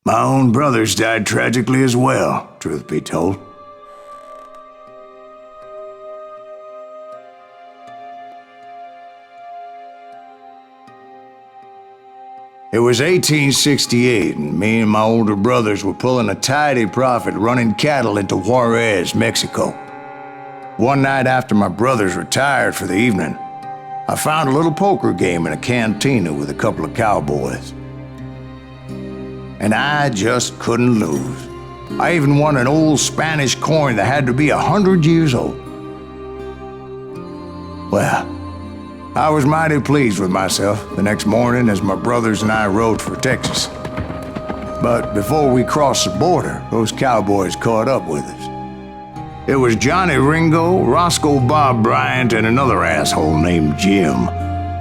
My own brothers died tragically as well, truth be told. It was 1868, and me and my older brothers were pulling a tidy profit running cattle into Juarez, Mexico. One night after my brothers retired for the evening, I found a little poker game in a cantina with a couple of cowboys. And I just couldn't lose. I even won an old Spanish coin that had to be 100 years old. Well, I was mighty pleased with myself the next morning as my brothers and I rode for Texas. But before we crossed the border, those cowboys caught up with us. It was Johnny Ringo, Roscoe Bob Bryant, and another asshole named Jim.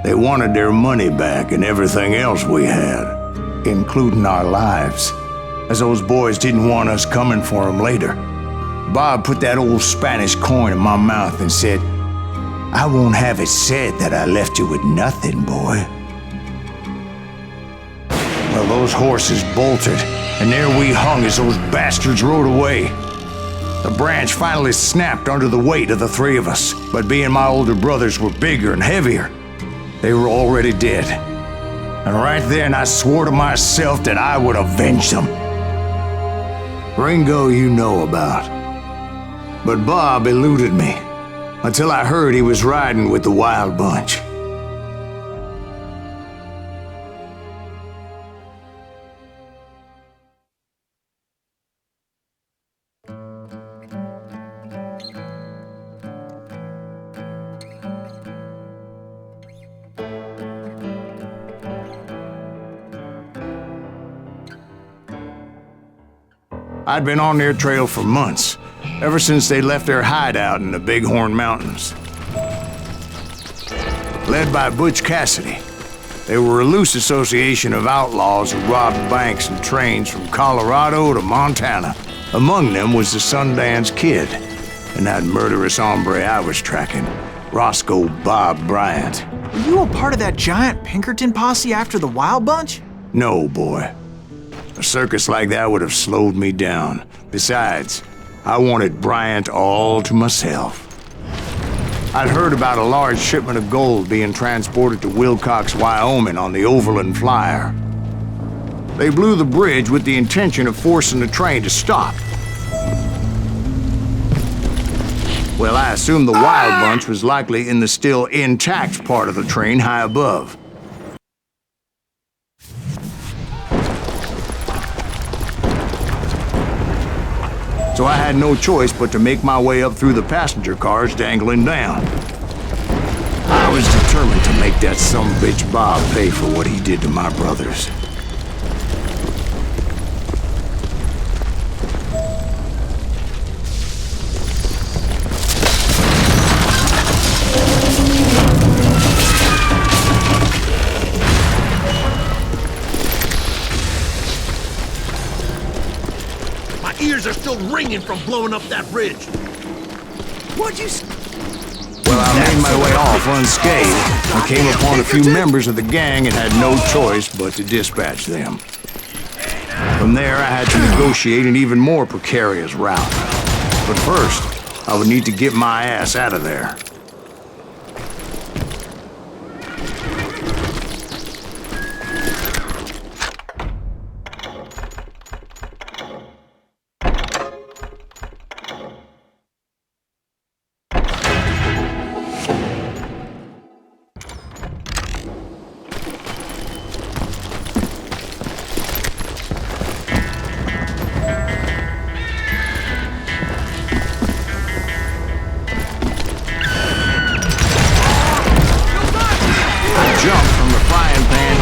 They wanted their money back and everything else we had, including our lives, as those boys didn't want us coming for them later. Bob put that old Spanish coin in my mouth and said, "I won't have it said that I left you with nothing, boy." Well, those horses bolted, and there we hung as those bastards rode away. The branch finally snapped under the weight of the three of us, but being my older brothers were bigger and heavier, they were already dead. And right then I swore to myself that I would avenge them. Ringo you know about. But Bob eluded me, until I heard he was riding with the Wild Bunch. I'd been on their trail for months, ever since they left their hideout in the Bighorn Mountains. Led by Butch Cassidy, they were a loose association of outlaws who robbed banks and trains from Colorado to Montana. Among them was the Sundance Kid, and that murderous hombre I was tracking, Roscoe Bob Bryant. Were you a part of that giant Pinkerton posse after the Wild Bunch? No, boy. A circus like that would have slowed me down. Besides, I wanted Bryant all to myself. I'd heard about a large shipment of gold being transported to Wilcox, Wyoming on the Overland Flyer. They blew the bridge with the intention of forcing the train to stop. Well, I assumed the Wild Bunch was likely in the still intact part of the train high above. So I had no choice but to make my way up through the passenger cars dangling down. I was determined to make that sumbitch Bob pay for what he did to my brothers. Ears are still ringing from blowing up that bridge. What'd you Well, I made my way off unscathed and came upon a few members of the gang and had no choice but to dispatch them. From there, I had to negotiate an even more precarious route. But first, I would need to get my ass out of there.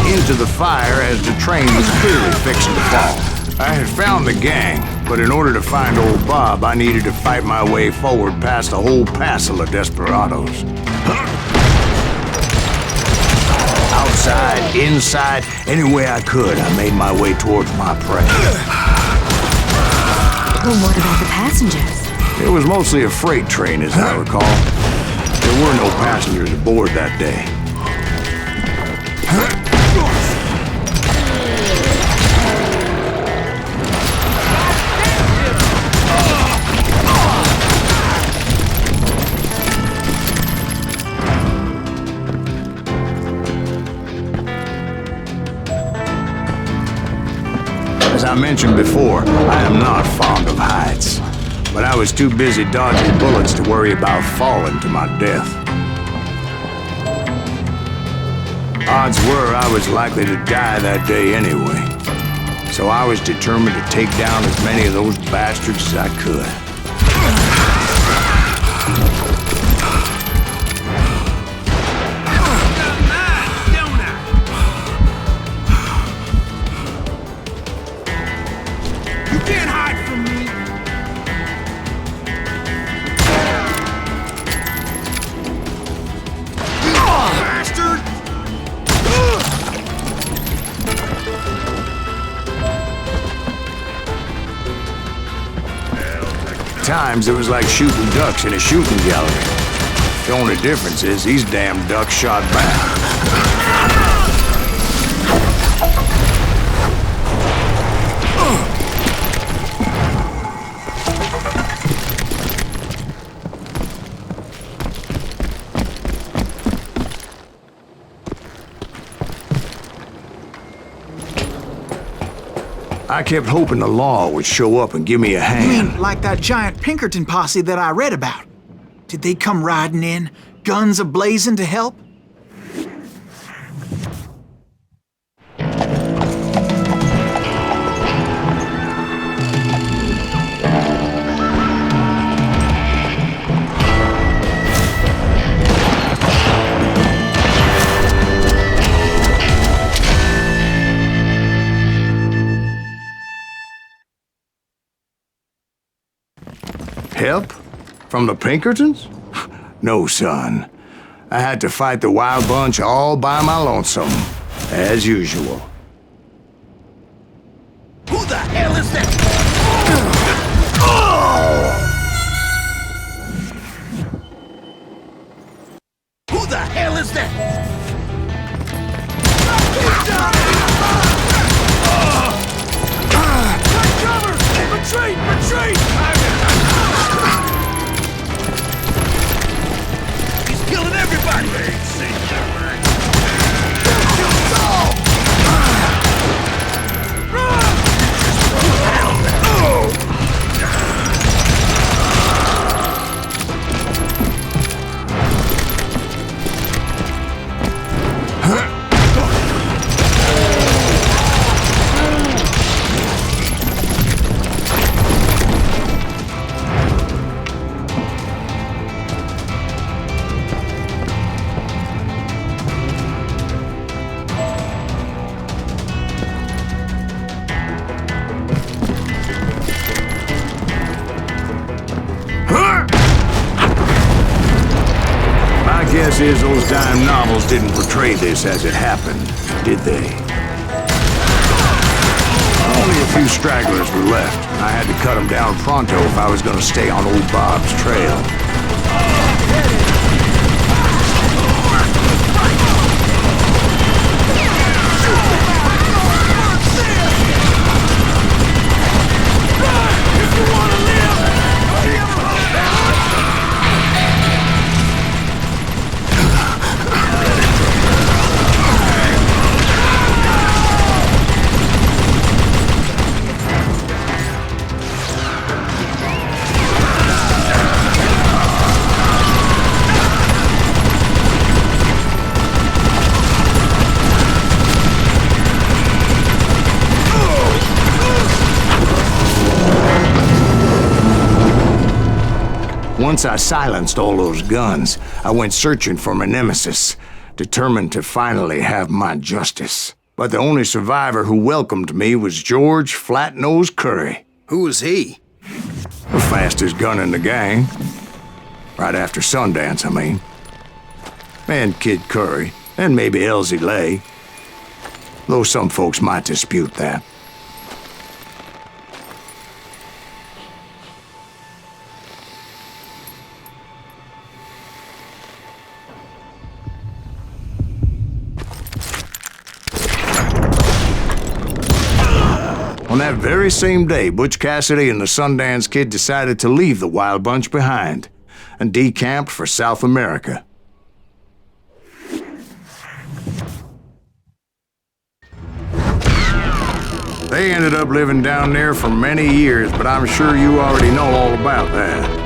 Into the fire as the train was clearly fixing to fall. I had found the gang, but in order to find old Bob, I needed to fight my way forward past a whole passel of desperados. Outside, inside, any way I could, I made my way towards my prey. Well, what about the passengers? It was mostly a freight train, as I recall. There were no passengers aboard that day. As I mentioned before, I am not fond of heights. But I was too busy dodging bullets to worry about falling to my death. Odds were I was likely to die that day anyway. So I was determined to take down as many of those bastards as I could. You can't hide from me! Bastard! At times, it was like shooting ducks in a shooting gallery. The only difference is these damn ducks shot back. I kept hoping the law would show up and give me a You hand. mean like that giant Pinkerton posse that I read about? Did they come riding in, guns a-blazing to help? Help? From the Pinkertons? No, son. I had to fight the Wild Bunch all by my lonesome, as usual. Who the hell is that? Who the hell is that? Take cover! Retreat! Retreat! He's killing everybody! Guess is those dime novels didn't portray this as it happened, did they? Only a few stragglers were left. I had to cut them down pronto if I was going to stay on old Bob's trail. Once I silenced all those guns, I went searching for my nemesis, determined to finally have my justice. But the only survivor who welcomed me was George Flat-Nose Curry. Who was he? The fastest gun in the gang. Right after Sundance, I mean. And Kid Curry, and maybe Elsie Lay. Though some folks might dispute that. On that very same day, Butch Cassidy and the Sundance Kid decided to leave the Wild Bunch behind and decamped for South America. They ended up living down there for many years, but I'm sure you already know all about that.